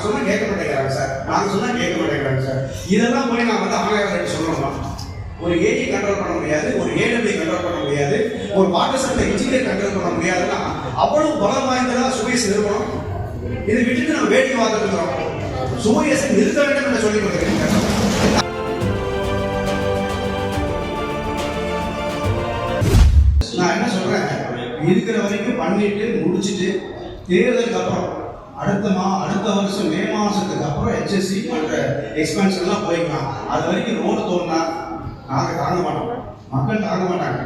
நாங்கள் சொன்னால் கேட்க மாட்டேங்கிறாங்க சார், நாங்கள் சொன்னால் கேட்க மாட்டேங்கிறாங்க சார். இதெல்லாம் போய் நான் வந்து ஆணையாளர்கிட்ட சொல்லணுமா? ஒரு ஏஜி கண்ட்ரோல் பண்ண முடியாது, ஒரு ஏடபிள்யூ கண்ட்ரோல் பண்ண முடியாது, ஒரு வாட்டர் சப்ளை இன்ஜினியர் கண்ட்ரோல் பண்ண முடியாதுன்னா அவ்வளவு பலம் வாய்ந்ததா சுயஸ் நிறுவனம். இதை விட்டுட்டு நம்ம வேடிக்கை பார்த்துட்டு இருக்கிறோம். சுயஸை நிறுத்த வேண்டும் என்று சொல்லிக் கொடுக்கிறேன். நான் என்ன சொல்றேன், இருக்கிற வரைக்கும் பண்ணிட்டு முடிச்சுட்டு தேர்தலுக்கு அப்புறம் அடுத்த வருஷம் மே மாசத்துக்கு அப்புறம் HSC மற்ற எக்ஸ்பென்ஷன் எல்லாம் போய்க்கலாம். அது வரைக்கும் ரோடு தோணுனா நாங்கள் தாங்க மாட்டோம், மக்கள் தாங்க மாட்டாங்க.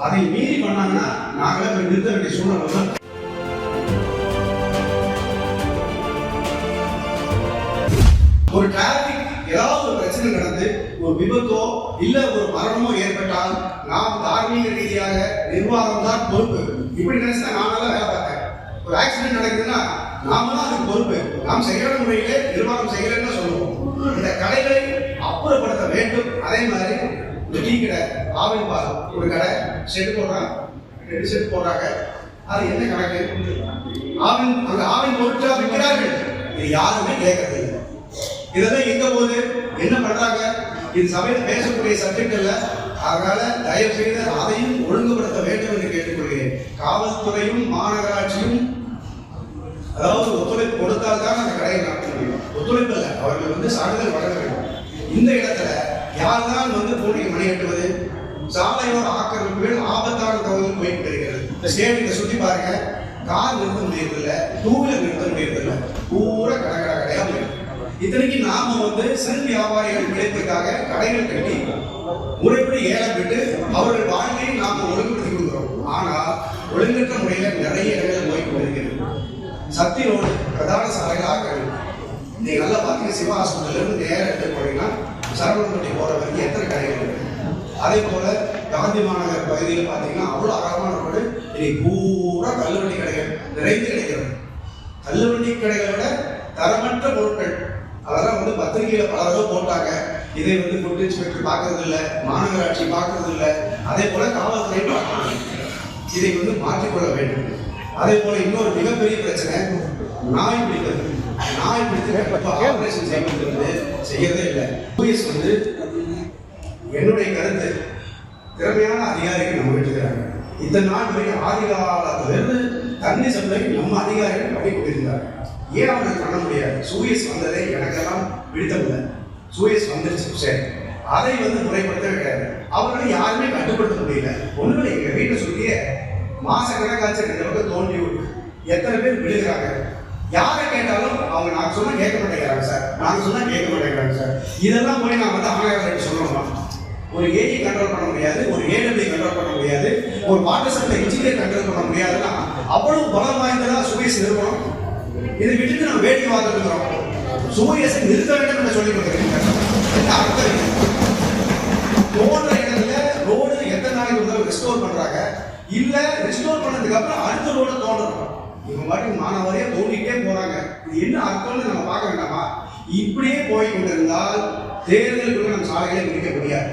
அதை மீறி பண்ணாங்கன்னா நாங்களே போய் நிறுத்த வேண்டிய சூழ்நிலை தான். ஒரு டிராபிக் ஏதாவது ஒரு பிரச்சனை நடந்து ஒரு விபத்தோ இல்ல ஒரு மரணமோ ஏற்பட்டால் நாம் தார்மீக ரீதியாக நிர்வாகம் தான் பொறுப்பு. இப்படி நினைச்சா நாமெல்லாம் வேலை பார்த்தேன். ஒரு ஆக்சிடென்ட் நடக்குதுன்னா நாம தான் அதுக்கு பொறுப்பு. நாம் சரியான முறையிலே நிர்வாகம் செய்யலன்னு சொல்லுவோம். இந்த கடைகளை அப்புறப்படுத்த வேண்டும். அதே மாதிரி இந்த டீ கடை, ஆவின் பால் ஒரு கடை ஷெட் போடுறாங்க, 2 ஷெட் போடுறாங்க. அது என்ன கணக்கு? ஆவின் பொருட்களா விற்கிறார்கள். இது யாருமே கேட்கறது இல்லை. இதெல்லாம் எங்க போகுது, என்ன பண்றாங்க? இது சபையில் பேசக்கூடிய சப்ஜெக்ட் இல்ல. அதனால தயவு செய்து அதையும் ஒழுங்குபடுத்த வேண்டும் என்று கேட்டுக்கொள்கிறேன். காவல்துறையும் மாநகராட்சியும் அதாவது ஒத்துழைப்பு கொடுத்தால்தான் அந்த கடையை நடத்த முடியும். ஒத்துழைப்பு இல்லை, அவர்கள் வந்து சான்றிதழ் வழங்க வேண்டும். இந்த இடத்துல யார்தான் வந்து போட்டியை மணியட்டுவது? சாலையோர ஆக்கிரமிப்புகள் ஆபத்தான தகவல் போயிட்டு இருக்கிறது. ஸ்டேடியத்தை சுற்றி பாருங்க, கார் நிறுத்த முடியறதில்லை, 2 வீலர் நிறுத்த முடியறதில்லை, பூரா கடையா போயிருக்கு. இத்தனைக்கு நாம வந்து சிறு வியாபாரிகள் பிழைப்புக்காக கடைகள் கட்டி முறைப்படி ஏலம் விட்டு அவர்கள் வாழ்க்கையை நாம ஒழுங்குபடுத்தி கொடுக்கிறோம். ஆனால் ஒழுங்கற்ற முறையில நிறைய இடங்கள் போய் கொண்டிருக்கிறது. சக்தி ரோடு பிரதான சாலைகள் ஆக்கிறது. நீங்க நல்லா பார்த்தீங்கன்னா சிவா ஹாஸ்பிட்டல் இருந்து நேரம் எடுத்து போனீங்கன்னா சரவணப்பட்டி போற வரைக்கும் எத்தனை கடைகள் இருக்கு. அதே போல காந்தி மாநகர் பகுதியில் பார்த்தீங்கன்னா அவ்வளவு அகலமான ரோடு. இன்னைக்கு பூரா கல்லுவண்டி கடைகள் நிறைந்து கிடைக்கிறது. கல்லுவண்டி கடைகளை விட தரமற்ற பொருட்கள் அதெல்லாம் வந்து பத்திரிகையில பல தடவை போட்டாங்க. இதை வந்து ஃபுட் இன்ஸ்பெக்டர் பார்க்கறது இல்லை, மாநகராட்சி பார்க்கறது இல்லை, அதே போல காவல்துறை பார்க்கறது. இதை வந்து மாற்றிக்கொள்ள வேண்டும். அதே போல இன்னொரு மிகப்பெரிய பிரச்சனை நாய் பிடிக்கிறது. நாய் பிடித்து ஆபரேஷன் செய்வது வந்து செய்யறதே இல்லை. போலீஸ் வந்து என்னுடைய கருத்து திறமையான அதிகாரிகள் நம்ம விட்டுக்கிறாங்க. இத்தனை நாள் வரைக்கும் ஆதிகாலத்திலிருந்து தண்ணி சப்ளை நம்ம அதிகாரிகள் பண்ணி கொண்டிருந்தாங்க. ஏன் அவங்களுக்கு பண்ண முடியாது? சூயஸ் வந்ததை எனக்கெல்லாம் பிடித்தமில்லை. சூயஸ் வந்துருச்சு, சரி, அதை வந்து முறைப்படுத்தவே கிடையாது. அவர்களை யாருமே கட்டுப்படுத்த முடியல. ஒண்ணுமே எங்க வீட்டில் சொல்லியே மாச கணக்காச்சு 2 பக்கம் தோண்டி விட்டு எத்தனை பேர் விழுகிறாங்க. யாரை கேட்டாலும் அவங்க நாங்கள் சொன்னா கேட்க மாட்டேங்கிறாங்க சார், நாங்கள் சொன்னா கேட்க மாட்டேங்கிறாங்க சார். இதெல்லாம் போய் நான் வந்து ஆணையாளர்கிட்ட சொல்லணுமா? ஒரு ஏஜி கண்ட்ரோல் பண்ண முடியாது, ஒரு ஏடபிள்யூ கண்ட்ரோல் பண்ண முடியாது, ஒரு வாட்டர் சப்ளை இன்ஜினியர் கண்ட்ரோல் பண்ண முடியாதுன்னா அவ்வளவு பலம் வாய்ந்ததா சுயஸ் நிறுவனம். இதை விட்டுட்டு நம்ம வேடிக்கை பார்த்துட்டு இருக்கிறோம். சுயஸை நிறுத்த வேண்டும் என்று சொல்லிக் கொடுக்கிறேன். தோன்ற இடத்துல ரோடு எத்தனை நாளைக்கு இருந்தாலும் ரெஸ்டோர் பண்றாங்க. இல்ல ரெஸ்டோர் பண்ணதுக்கு அப்புறம் அடுத்த ரோட தோன்றணும். இவங்க மாதிரி மாணவரையே தோண்டிட்டே போறாங்க. இது என்ன அர்த்தம்னு நம்ம பார்க்க வேண்டாமா? இப்படியே போய் கொண்டிருந்தால் தேர்தலுக்குள்ள நம்ம சாலைகளை பிடிக்க முடியாது.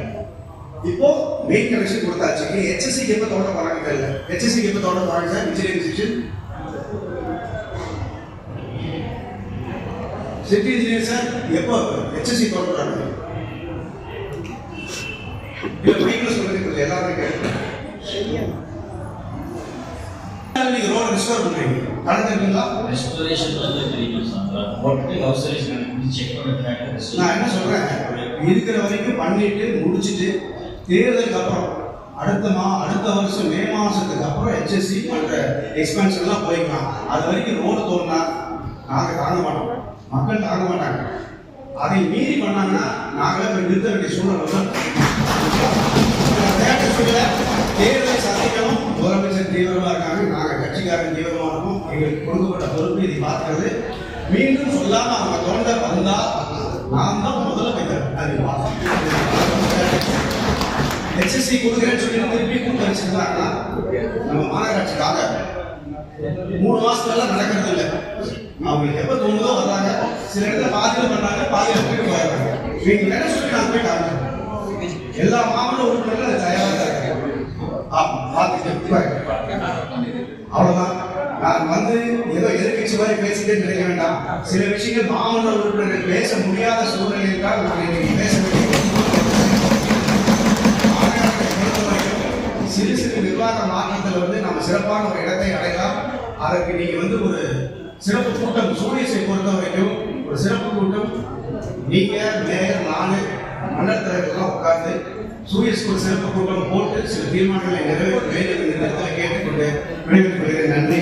இப்போ மெயின் கனெக்ஷன் கொடுத்தாச்சு. HSC எப்ப தோண்ட போறாங்க தெரியல. HSC எப்ப தோண்ட போறாங்க sir? Engineering section city engineer sir எப்போ HSC தோன்றாங்க? இல்ல மைக்ல சொல்றது எல்லாரும் கேட்கணும். நீங்க ரோட் ரெஸ்டோர் பண்றீங்க, நடந்துருக்கீங்களா? ரெஸ்டோரேஷன் வந்து தெரியும் சார். போட்டு அவசரேஷன் செக் பண்ணிட்டு நான் என்ன சொல்றேன், இருக்கிற வரைக்கும் பண்ணிட்டு முடிச்சுட்டு தேர்தலுக்கு அப்புறம் அடுத்த வருஷம் மே மாசத்துக்கு அப்புறம் HSC மற்ற எக்ஸ்பென்ஷன் எல்லாம் போய்க்கலாம். அது வரைக்கும் ரோடு தோணுனா நாங்க தாங்க மாட்டோம், மக்கள் தாங்க மாட்டாங்க. அதை மீறி பண்ணாங்கன்னா நாங்களே போய் நிறுத்த வேண்டிய சூழ்நிலை தான். தேர்தலை சந்திக்கணும். முதலமைச்சர் தீவிரமா இருக்காங்க, நாங்க கட்சிக்காரன் தீவிரமா இருக்கும். எங்களுக்கு கொடுக்கப்பட்ட பொறுப்பு இதை பார்க்கிறது. மீண்டும் சொல்லாம அவங்க தோண்ட வந்தா நான் தான் முதலமைச்சர். HSC கொடுக்குறேன்னு சொல்லி திருப்பி கூட்டு வச்சிருந்தாங்கன்னா நம்ம மாநகராட்சிக்காக 3 மாசத்துல நடக்கிறது இல்லை. அவங்களுக்கு எப்ப தோணுதோ வர்றாங்க. சில இடத்துல பாதியில பண்றாங்க, பாதியில போயிட்டு வர்றாங்க. நீங்க என்ன சொல்லி நான் போய் காமிக்கிறேன். எல்லா மாவட்ட உறுப்பினர்களும் அது தயாராக இருக்காங்க. அவ்வளவுதான். நான் வந்து வந்து ஏதோ எதிர்கட்சி மாதிரி பேசிட்டே நினைக்க வேண்டாம். சில விஷயங்கள் மாமன்ற உறுப்பினர்கள் பேச முடியாத சூழ்நிலை என்றால் நான் இன்னைக்கு பேச சிறு சிறு நிர்வாக மாற்றத்தில் வந்து நம்ம சிறப்பான ஒரு இடத்தை அடையலாம். அதற்கு நீங்க வந்து ஒரு சிறப்பு கூட்டம் சூரியஸை பொறுத்த வரைக்கும் ஒரு சிறப்பு கூட்டம் நீங்க மேயர் நாலு மண்டல தலைவர்கள்லாம் உட்கார்ந்து சூரியஸ்க்கு ஒரு சிறப்பு கூட்டம் போட்டு சில தீர்மானங்களை நிறைவேற்ற வேண்டும் என்ற இடத்துல கேட்டுக்கொண்டு விடைபெற்றுக் கொள்கிறேன். நன்றி.